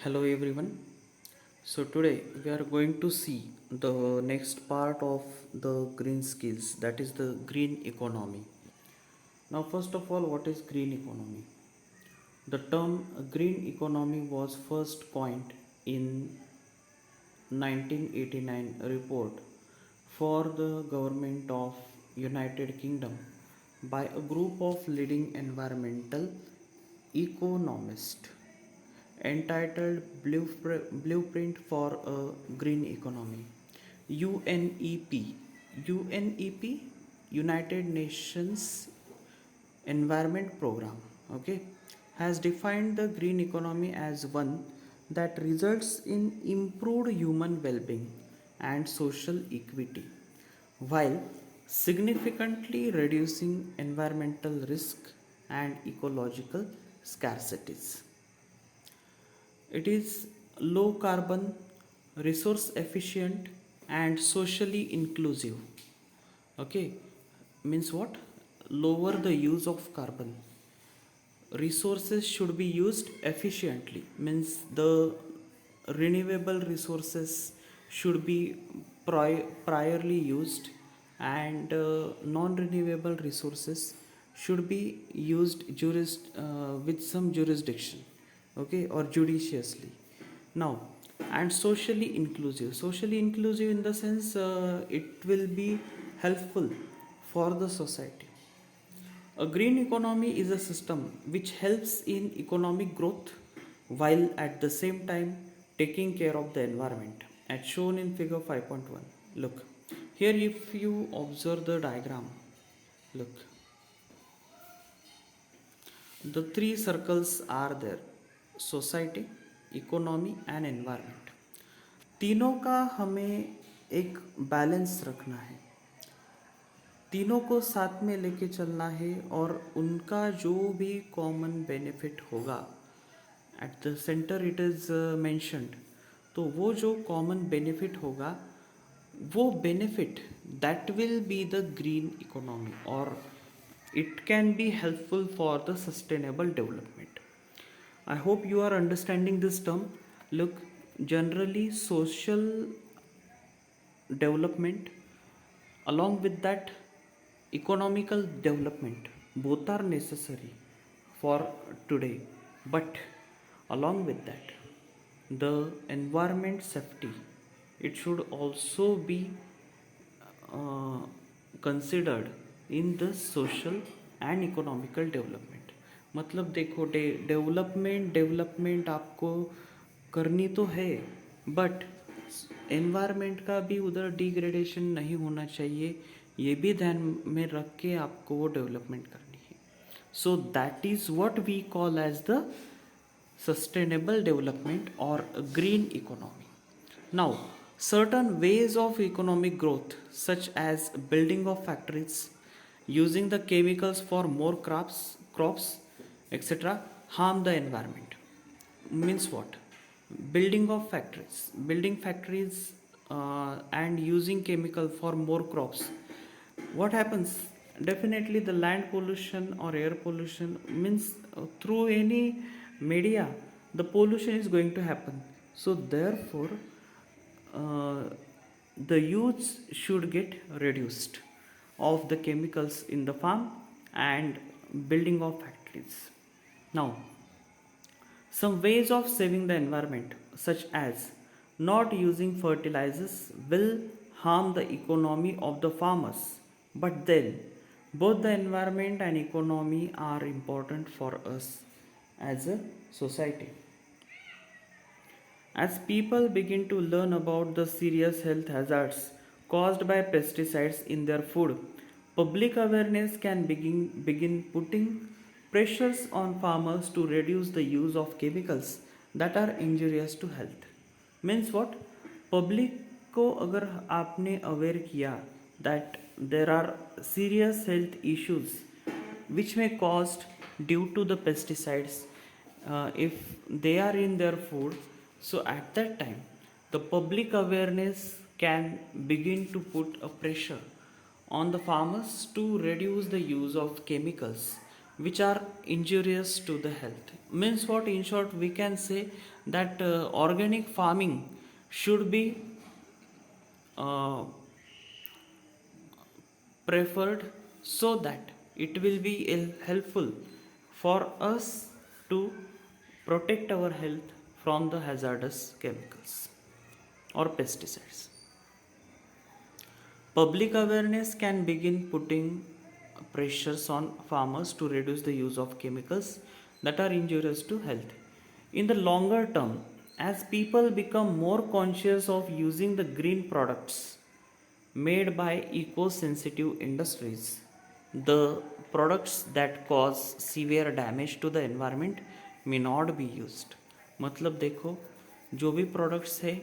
Hello everyone. So today we are going to see the next part of the green skills, that is the green economy. Now first of all, what is green economy? The term green economy was first coined in 1989 report for the government of United Kingdom by a group of leading environmental economists entitled Blueprint for a Green Economy. UNEP. UNEP, United Nations Environment Program, okay, has defined the green economy as one that results in improved human well-being and social equity while significantly reducing environmental risk and ecological scarcities. It is low carbon, resource efficient, and socially inclusive. Okay, means what? Lower the use of carbon. Resources should be used efficiently, means the renewable resources should be priorly used, and non-renewable resources should be used with some jurisdiction, okay, or judiciously. Now, and socially inclusive in the sense it will be helpful for the society. A green economy is a system which helps in economic growth while at the same time taking care of the environment, as shown in figure 5.1. Look, here if you observe the diagram, look, the three circles are there: society, economy and environment. तीनों का हमें एक balance रखना है, तीनों को साथ में लेके चलना है, और उनका जो भी कॉमन बेनिफिट होगा, at the centre it is mentioned, तो वो जो कॉमन बेनिफिट होगा, वो benefit that will be the green economy, और it can be helpful for the sustainable development. I hope you are understanding this term. Look, generally social development, along with that economical development, both are necessary for today, but along with that the environment safety, it should also be uh, considered in the social and economical development. मतलब देखो, development आपको करनी तो है, but environment का भी उधर degradation नहीं होना चाहिए, ये भी ध्यान में रख के आपको वो डेवलपमेंट करनी है. So that is what we call as the sustainable development or green economy. Now, certain ways of economic growth, such as building of factories, using the chemicals for more crops, etc., harm the environment. Means what? Building factories and using chemical for more crops. What happens? Definitely, the land pollution or air pollution, means through any media, the pollution is going to happen. So, therefore, uh, the use should get reduced of the chemicals in the farm and building of factories. Now, some ways of saving the environment, such as not using fertilizers, will harm the economy of the farmers. But then, both the environment and economy are important for us as a society. As people begin to learn about the serious health hazards caused by pesticides in their food, public awareness can begin putting pressures on farmers to reduce the use of chemicals that are injurious to health. Means what? Public को अगर आपने aware किया that there are serious health issues which may caused due to the pesticides, if they are in their food, so at that time the public awareness can begin to put a pressure on the farmers to reduce the use of chemicals, which are injurious to the health. Means what? In short, we can say that organic farming should be uh, preferred, so that it will be helpful for us to protect our health from the hazardous chemicals or pesticides. Public awareness can begin putting pressures on farmers to reduce the use of chemicals that are injurious to health. In the longer term, as people become more conscious of using the green products made by eco sensitive industries, the products that cause severe damage to the environment may not be used. मतलब देखो, जो भी products है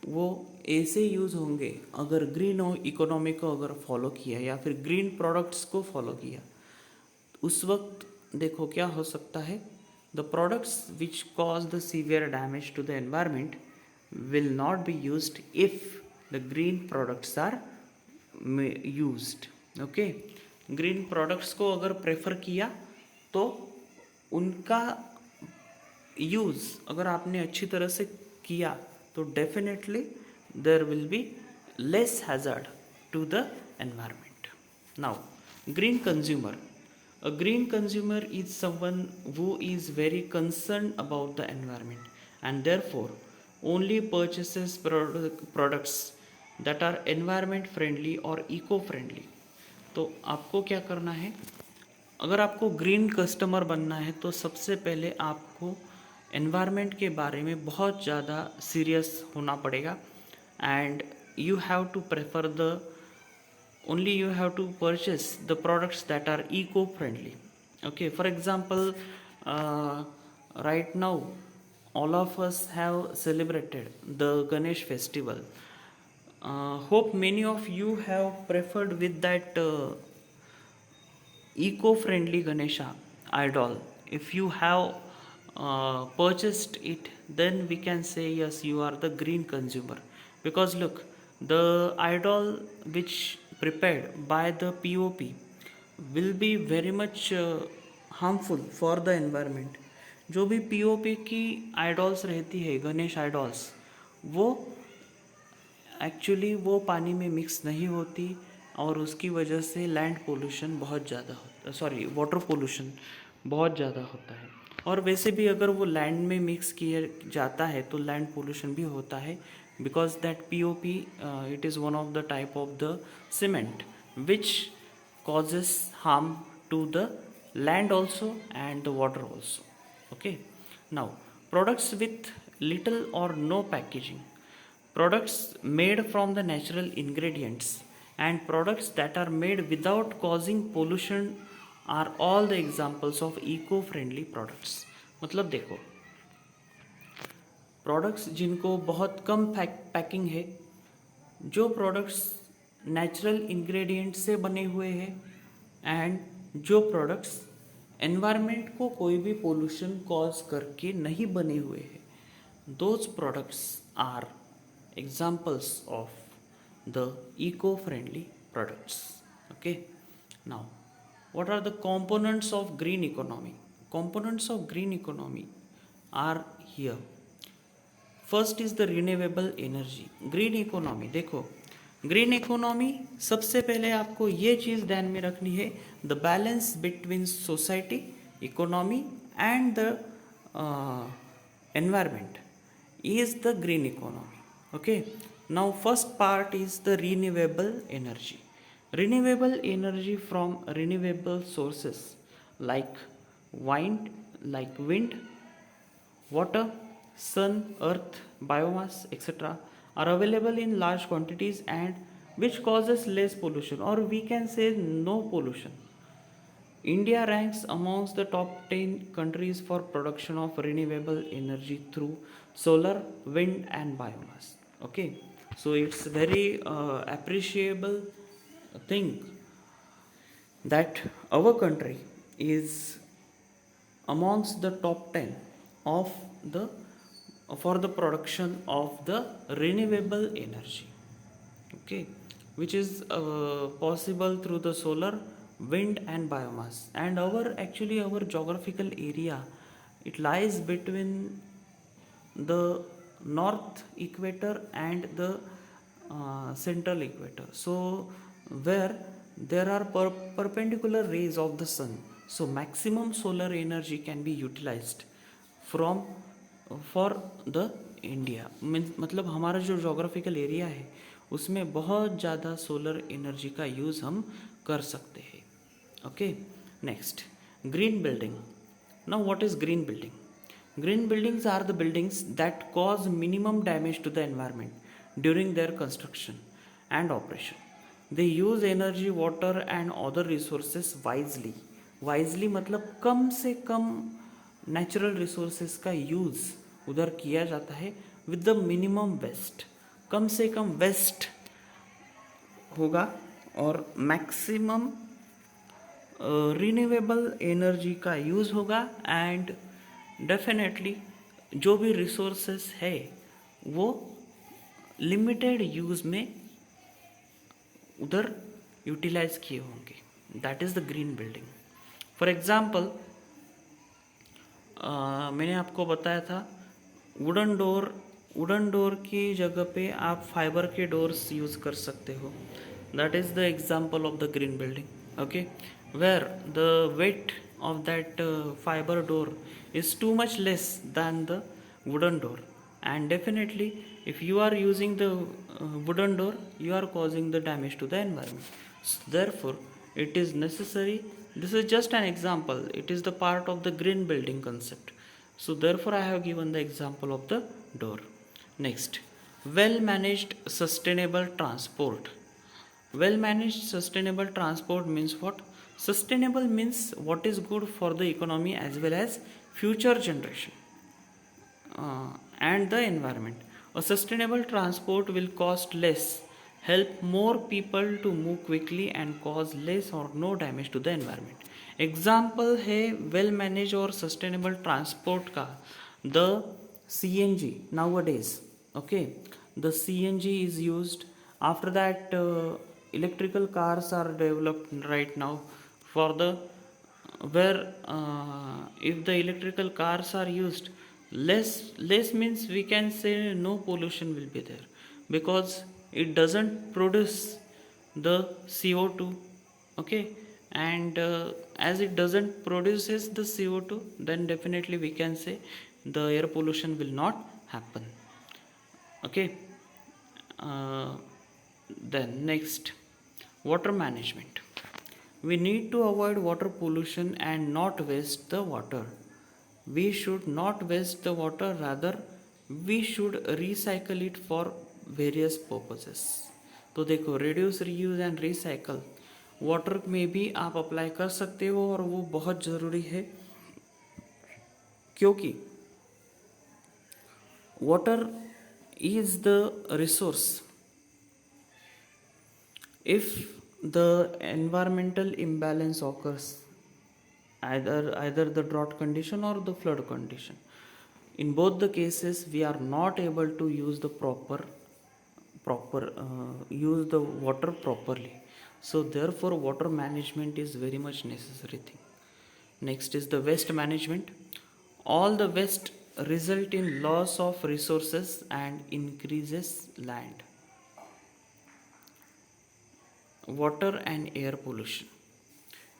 वो ऐसे use होंगे अगर green economy को अगर फॉलो किया या फिर ग्रीन प्रोडक्ट्स को फॉलो किया, उस वक्त देखो क्या हो सकता है. The products which cause the severe damage to the environment will not be used if the green products are used. Okay, green products को अगर प्रेफर किया तो उनका यूज़ अगर आपने अच्छी तरह से किया तो definitely there will be less hazard to the environment. Now, green consumer. A green consumer is someone who is very concerned about the environment and therefore only purchases products that are environment friendly or eco friendly. तो आपको क्या करना है? अगर आपको green customer बनना है तो सबसे पहले आपको एनवायरनमेंट के बारे में बहुत ज़्यादा सीरियस होना पड़ेगा and you have to prefer the only you have to purchase the products that are eco-friendly. Okay, for example, right now all of us have celebrated the Ganesh festival. Hope many of you have preferred with that eco-friendly Ganesha idol. If you have purchased it, then we can say yes, you are the green consumer. Because look, the idol which prepared by the POP will be very much harmful for the environment. जो भी POP की idols रहती है, Ganesh idols, वो actually वो पानी में mix नहीं होती और उसकी वजह से लैंड पोल्यूशन बहुत ज़्यादा होता है, सॉरी वाटर पोल्यूशन बहुत ज़्यादा होता है. और वैसे भी अगर वो लैंड में मिक्स किया जाता है तो लैंड पोल्यूशन भी होता है, because that POP it is one of the type of the cement which causes harm to the land also and the water also. Okay, now products with little or no packaging, products made from the natural ingredients and products that are made without causing pollution are all the examples of eco-friendly products. मतलब देखो, products जिनको बहुत कम packing है, जो products natural ingredient से बने हुए हैं एंड जो प्रोडक्ट्स एनवायरनमेंट को कोई भी पोल्यूशन कॉज करके नहीं बने हुए हैं, those products are examples of the eco friendly products. Okay, now what are the components of green economy? Components of green economy are here. First is the renewable energy. Green economy देखो, green economy सबसे पहले आपको ये चीज़ ध्यान में रखनी है, the balance between society, economy and the environment is the green economy. Okay, now first part is the renewable energy. Renewable energy from renewable sources like wind, water, sun, earth, biomass, etc. are available in large quantities and which causes less pollution, or we can say no pollution. India ranks amongst the top 10 countries for production of renewable energy through solar, wind and biomass. Okay, so it's very appreciable thing that our country is amongst the top 10 of the for the production of the renewable energy. Okay, which is possible through the solar, wind and biomass. And our geographical area, it lies between the north equator and the central equator, so where there are perpendicular rays of the sun, so maximum solar energy can be utilized from for the India means मतलब हमारा जो geographical area है उसमें बहुत ज़्यादा solar energy का use हम कर सकते हैं. Okay, next, green building. Now what is green building? Green buildings are the buildings that cause minimum damage to the environment during their construction and operation. They use energy, water and other resources wisely. Wisely मतलब कम से कम natural resources का use उधर किया जाता है with the minimum waste. कम से कम waste होगा और मैक्सिमम रिन्यूएबल एनर्जी का यूज़ होगा. एंड डेफिनेटली जो भी रिसोर्सेस है वो लिमिटेड यूज़ में उधर यूटिलाइज किए होंगे. That is the green building. For example मैंने आपको बताया था वुडन डोर की जगह पे आप फाइबर के डोर्स यूज़ कर सकते हो. That is the example of the green building. Okay, where the weight of that fiber door is too much less than the wooden door, and definitely if you are using the wooden door you are causing the damage to the environment. So, therefore it is necessary, this is just an example, it is the part of the green building concept, so therefore I have given the example of the door. Next, well managed sustainable transport. Well managed sustainable transport means what? Sustainable means what is good for the economy as well as future generation and the environment. A sustainable transport will cost less, help more people to move quickly and cause less or no damage to the environment. Example है well managed और sustainable transport का the CNG nowadays. Okay, the CNG is used. After that electrical cars are developed right now for the where if the electrical cars are used, less means we can say no pollution will be there because it doesn't produce the CO2. Okay, and as it doesn't produces the CO2, then definitely we can say the air pollution will not happen. Okay, then next, water management. We need to avoid water pollution and not waste the water. We should not waste the water, rather we should recycle it for various purposes. तो देखो, reduce, reuse and recycle water में भी आप apply कर सकते हो और वो बहुत ज़रूरी है क्योंकि water is the resource. If the environmental imbalance occurs, either the drought condition or the flood condition, in both the cases we are not able to use the use the water properly. So therefore water management is very much necessary thing. Next is the waste management. All the waste result in loss of resources and increases land, water and air pollution.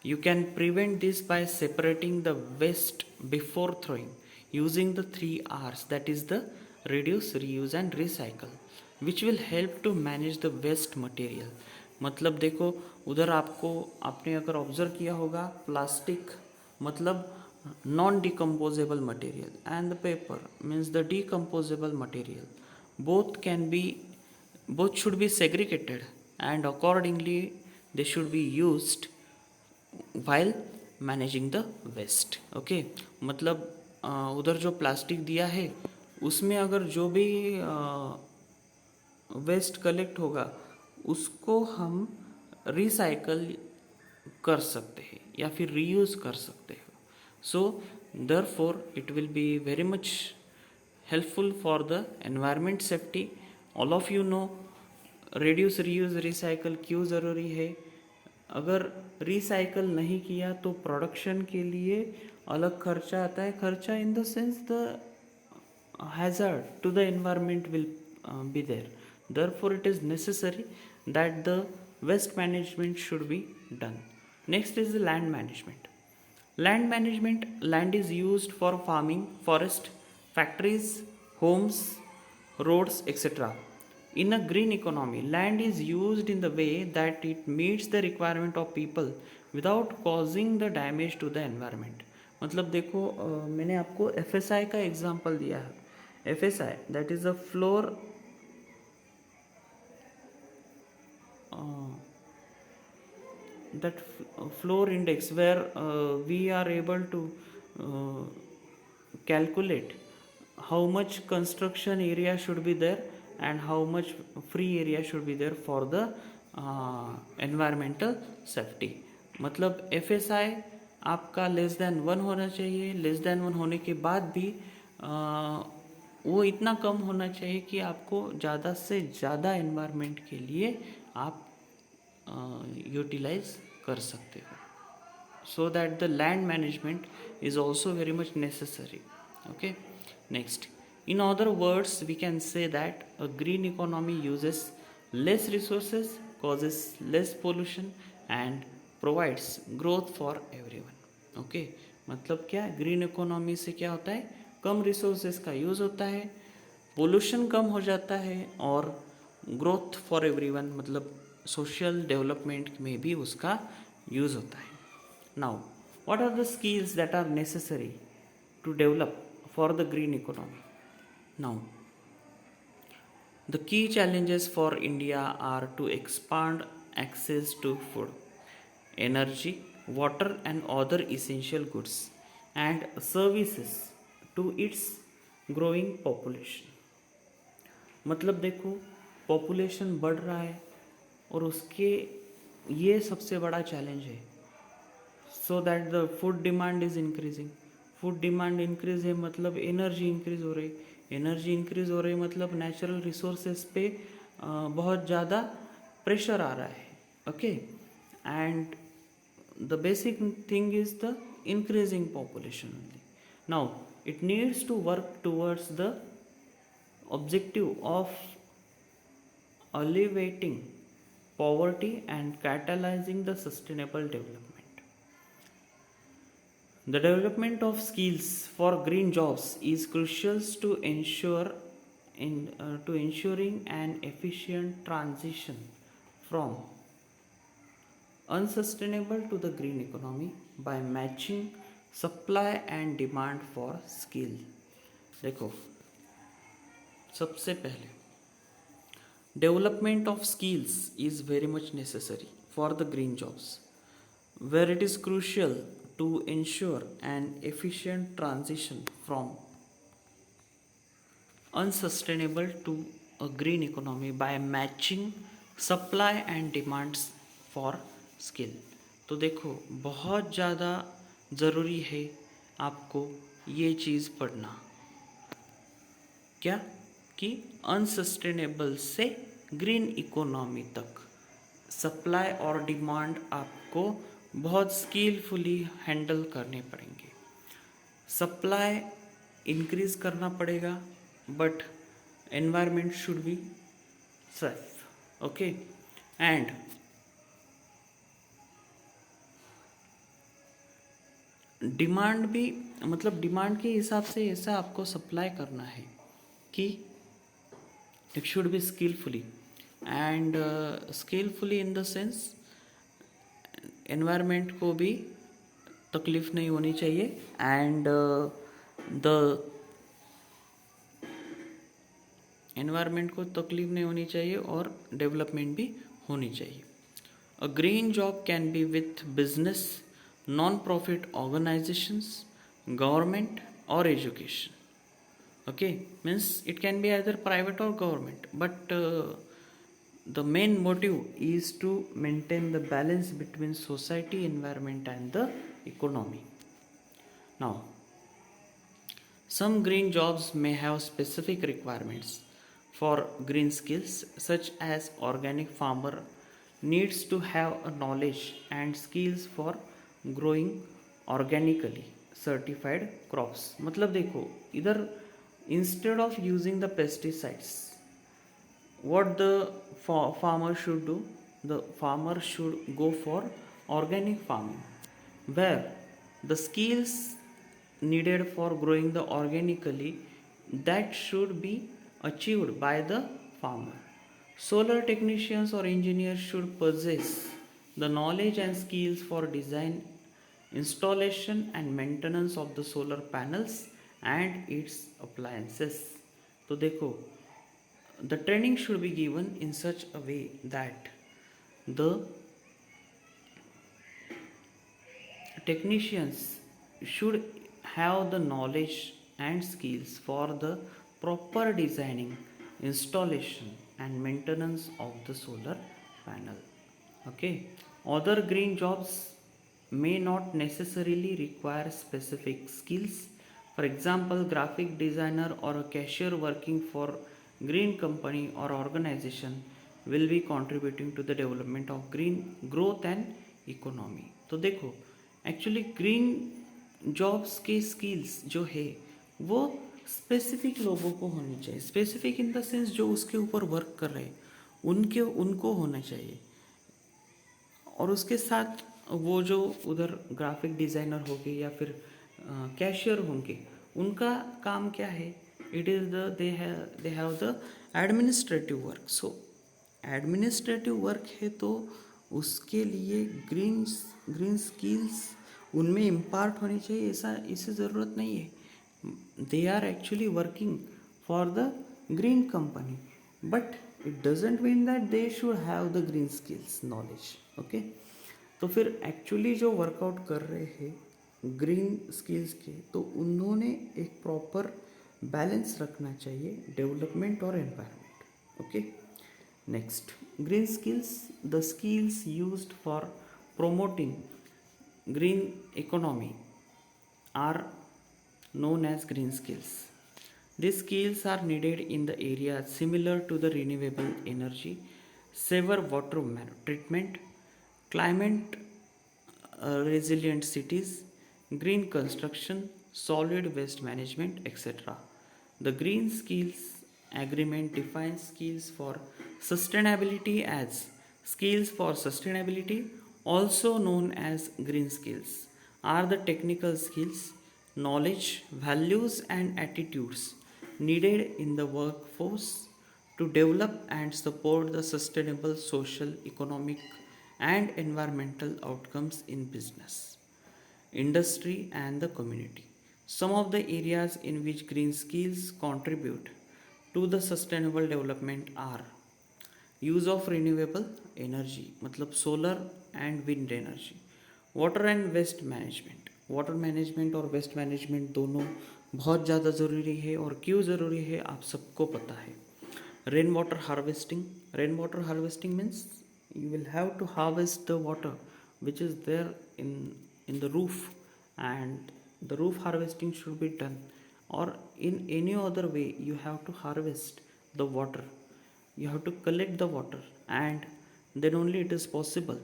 You can prevent this by separating the waste before throwing using the 3 R's, that is the reduce, reuse and recycle, which will help to manage the waste material. मतलब देखो उधर आपने अगर observe किया होगा, plastic मतलब non decomposable material and the paper means the decomposable material, both should be segregated and accordingly they should be used while managing the waste. Okay, मतलब उधर जो प्लास्टिक दिया है उसमें अगर जो भी वेस्ट कलेक्ट होगा उसको हम रिसाइकल कर सकते हैं या फिर रीयूज़ कर सकते हैं. सो therefore it will be very much helpful for the environment safety. All of you know reduce, reuse, recycle क्यों ज़रूरी है. अगर रिसाइकल नहीं किया तो प्रोडक्शन के लिए अलग खर्चा आता है. खर्चा in the sense the hazard to the environment will be there. Therefore it is necessary that the waste management should be done. Next is the land management. Land is used for farming, forest, factories, homes, roads, etc. In a green economy, land is used in the way that it meets the requirement of people without causing the damage to the environment. मतलब देखो, मैंने आपको FSI का example दिया है. FSI, that is a uh, floor index, where we are able to uh, calculate how much construction area should be there and how much free area should be there for the environmental safety. मतलब FSI आपका less than 1 होना चाहिए. Less than 1 होने के बाद भी वो इतना कम होना चाहिए कि आपको ज़्यादा से ज़्यादा एनवायरनमेंट के लिए आप यूटिलाइज कर सकते हो. So that the land management is also very much necessary. Okay, next, in other words we can say that a green economy uses less resources, causes less pollution and provides growth for everyone. Okay, मतलब क्या, green economy से क्या होता है, कम resources का use होता है, pollution कम हो जाता है और ग्रोथ फॉर एवरीवन, मतलब सोशल डेवलपमेंट में भी उसका यूज़ होता है. Now, what are the skills that are necessary to develop for the green economy? Now, the key challenges for India are to expand access to food, energy, water, and other essential goods and services to its growing population. मतलब देखो, population बढ़ रहा है और उसके ये सबसे बड़ा चैलेंज है. So that the food demand is increasing. Food demand increase है मतलब एनर्जी इंक्रीज हो रही. एनर्जी इंक्रीज हो रही मतलब नेचुरल रिसोर्सेज पे बहुत ज़्यादा प्रेशर आ रहा है. Okay, and the basic thing is the increasing population only. Now it needs to work towards the objective of alleviating poverty and catalyzing the sustainable development. The development of skills for green jobs is crucial to ensuring an efficient transition from unsustainable to the green economy by matching supply and demand for skill. देखो, सबसे पहले development of skills is very much necessary for the green jobs, where it is crucial to ensure an efficient transition from unsustainable to a green economy by matching supply and demands for skill. तो देखो, बहुत ज़्यादा ज़रूरी है आपको ये चीज़ पढ़ना. क्या कि अनसस्टेनेबल से ग्रीन इकोनॉमी तक सप्लाई और डिमांड आपको बहुत स्किलफुली हैंडल करने पड़ेंगे. सप्लाई इंक्रीज करना पड़ेगा but environment should be safe. Okay, and demand भी, मतलब डिमांड के हिसाब से ऐसा आपको सप्लाई करना है कि it should be skillfully and skillfully in the sense environment को भी तकलीफ नहीं होनी चाहिए and the environment को तकलीफ नहीं होनी चाहिए और डेवलपमेंट भी होनी चाहिए. A green job can be with business, non-profit organizations, government or education. Okay, means it can be either private or government, but the main motive is to maintain the balance between society, environment and the economy. Now, some green jobs may have specific requirements for green skills such as organic farmer, needs to have a knowledge and skills for growing organically certified crops. मतलब देखो इधर instead of using the pesticides, what the farmer should do, the farmer should go for organic farming, where the skills needed for growing the organically, that should be achieved by the farmer. Solar technicians or engineers should possess the knowledge and skills for design, installation and maintenance of the solar panels and its appliances. तो देखो, the training should be given in such a way that the technicians should have the knowledge and skills for the proper designing, installation and maintenance of the solar panel. Okay, other green jobs may not necessarily require specific skills. For example, graphic designer or a cashier working for green company or organization will be contributing to the development of green growth and economy. तो देखो, actually green jobs के skills जो है वो specific लोगों को होनी चाहिए. स्पेसिफिक इन द सेंस जो उसके ऊपर वर्क कर रहे हैं उनको होना चाहिए. और उसके साथ वो जो उधर ग्राफिक डिज़ाइनर होंगे या फिर कैशियर होंगे, उनका काम क्या है? It is they have the administrative work. So administrative work है तो उसके लिए ग्रीन स्किल्स उनमें इम्पार्ट होनी चाहिए. ऐसा इसे ज़रूरत नहीं है. They are actually working for the green company, but it doesn't mean that they should have the green skills knowledge. Okay, तो फिर एक्चुअली जो वर्कआउट कर रहे हैं ग्रीन स्किल्स के, तो उन्होंने एक प्रॉपर बैलेंस रखना चाहिए डेवलपमेंट और environment. Okay, next, green skills, the skills used for promoting green economy are known as green skills. These skills are needed in the areas similar to the renewable energy, safer water treatment, climate resilient cities, green construction, solid waste management, etc. The Green Skills Agreement defines skills for sustainability as skills for sustainability, also known as green skills, are the technical skills, knowledge, values, and attitudes needed in the workforce to develop and support the sustainable social, economic, and environmental outcomes in business, industry, and the community. Some of the areas in which green skills contribute to the sustainable development are use of renewable energy, मतलब solar and wind energy, water and waste management. Water management और waste management दोनों बहुत ज़्यादा ज़रूरी है. और क्यों ज़रूरी है आप सबको पता है. Rain water harvesting means you will have to harvest the water which is there in the roof, and the roof harvesting should be done, or in any other way you have to harvest the water, you have to collect the water, and then only it is possible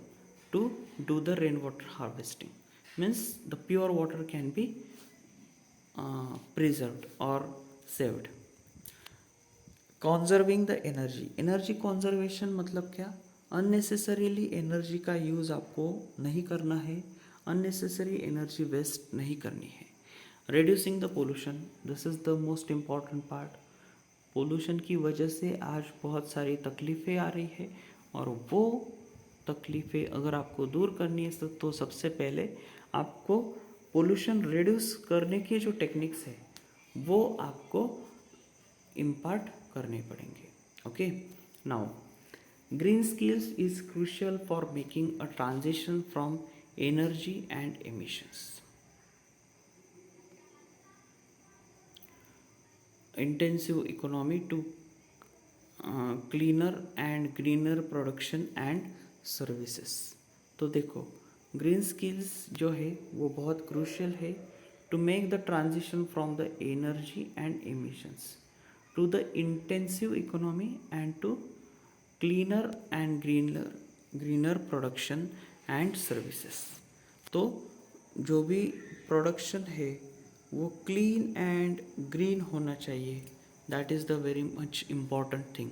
to do the rainwater harvesting. Means the pure water can be preserved or saved. Conserving the energy conservation मतलब क्या? Unnecessarily energy का use आपको नहीं करना है, unnecessary energy waste नहीं करनी है. Reducing the pollution, this is the most important part. Pollution की वजह से आज बहुत सारी तकलीफ़ें आ रही है, और वो तकलीफ़ें अगर आपको दूर करनी है तो सबसे पहले आपको पोल्यूशन रिड्यूस करने के जो टेक्निक्स है वो आपको इम्पार्ट करने पड़ेंगे. Okay, now green skills is crucial for making a transition from energy and emissions intensive economy to cleaner and greener production and services. तो देखो, ग्रीन स्किल्स जो है वो बहुत क्रूशियल है to make the transition from the energy and emissions to the intensive economy and to cleaner and greener greener production and services. तो जो भी प्रोडक्शन है वो क्लीन एंड ग्रीन होना चाहिए, that is the very much important thing.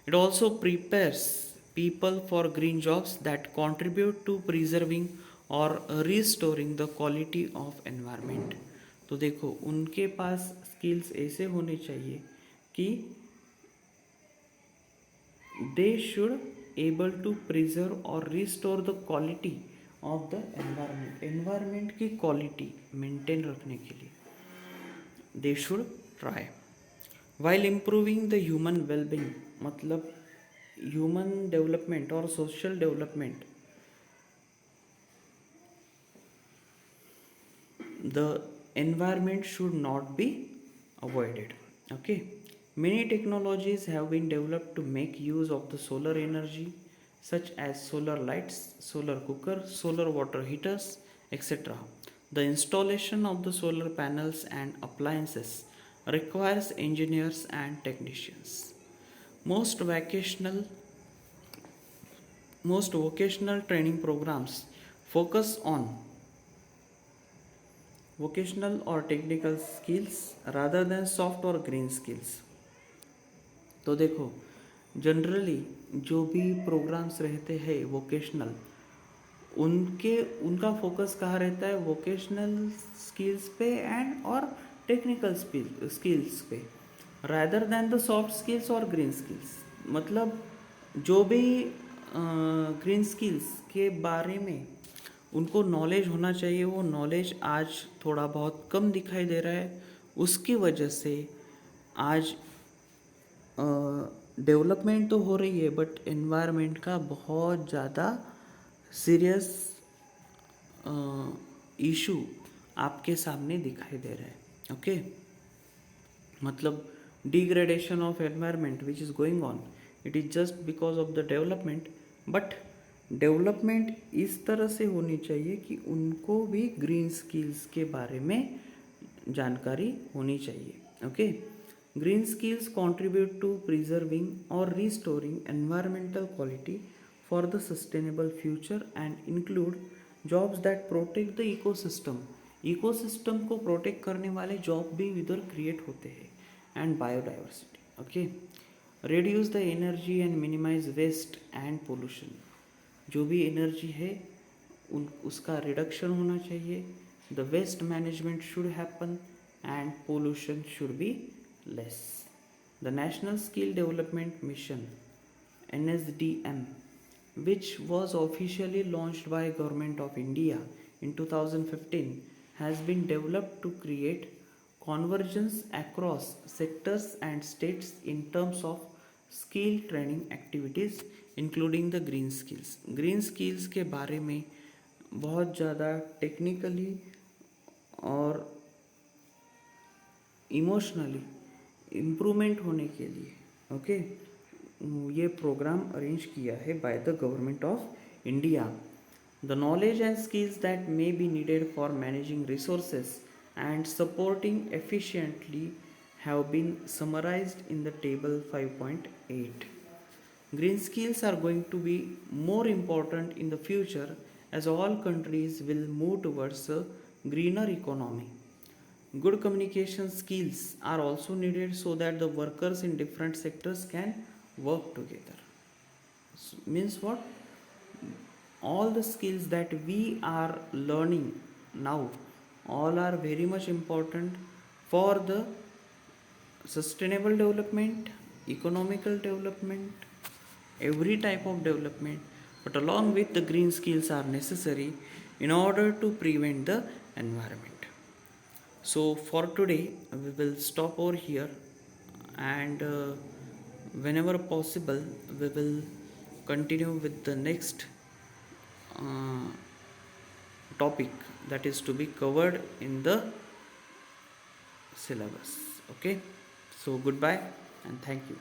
It also prepares people for green jobs that contribute to preserving और restoring the quality of environment. तो देखो उनके पास स्किल्स ऐसे होने चाहिए कि they should able to preserve और restore the quality of the environment. Environment की क्वालिटी मेंटेन रखने के लिए they should try while improving the human wellbeing, मतलब ह्यूमन डेवलपमेंट और social development. The environment should not be avoided. Okay, many technologies have been developed to make use of the solar energy, such as solar lights, solar cooker, solar water heaters, etc. The installation of the solar panels and appliances requires engineers and technicians. Most vocational most vocational training programs focus on vocational or technical skills rather than soft और green skills। तो देखो generally जो भी programmes रहते हैं vocational, उनका focus कहाँ रहता है, वोकेशनल स्किल्स पे एंड और टेक्निकल स्किल्स पे, rather than the soft skills और ग्रीन स्किल्स। मतलब जो भी ग्रीन स्किल्स के बारे में उनको नॉलेज होना चाहिए, वो नॉलेज आज थोड़ा बहुत कम दिखाई दे रहा है। उसकी वजह से आज डेवलपमेंट तो हो रही है बट एनवायरनमेंट का बहुत ज़्यादा सीरियस इशू आपके सामने दिखाई दे रहा है। ओके, मतलब degradation of environment which is going on, it is just because of the development. But development इस तरह से होनी चाहिए कि उनको भी ग्रीन स्किल्स के बारे में जानकारी होनी चाहिए। Okay, green skills contribute to preserving or restoring environmental quality for the sustainable future and include jobs that protect the ecosystem। Ecosystem को प्रोटेक्ट करने वाले जॉब भी इधर क्रिएट होते हैं and biodiversity. Okay, reduce the energy and minimise waste and pollution. जो भी energy है उसका रिडक्शन होना चाहिए, the waste management should happen and pollution should be less. The National Skill Development Mission NSDM, which was officially launched by Government of India in 2015, has been developed to create convergence across sectors and states in terms of skill training activities including the green skills। green skills के बारे में बहुत ज़्यादा technically और emotionally improvement होने के लिए okay ये प्रोग्राम अरेंज किया है by the government of India. The knowledge and skills that may be needed for managing resources and supporting efficiently have been summarised in the table 5.8। Green skills are going to be more important in the future as all countries will move towards a greener economy। Good communication skills are also needed so that the workers in different sectors can work together। Means what? All the skills that we are learning now all are very much important for the sustainable development, economical development, every type of development, but along with the green skills are necessary in order to prevent the environment। So for today we will stop over here and whenever possible we will continue with the next topic that is to be covered in the syllabus। Okay, so goodbye and thank you।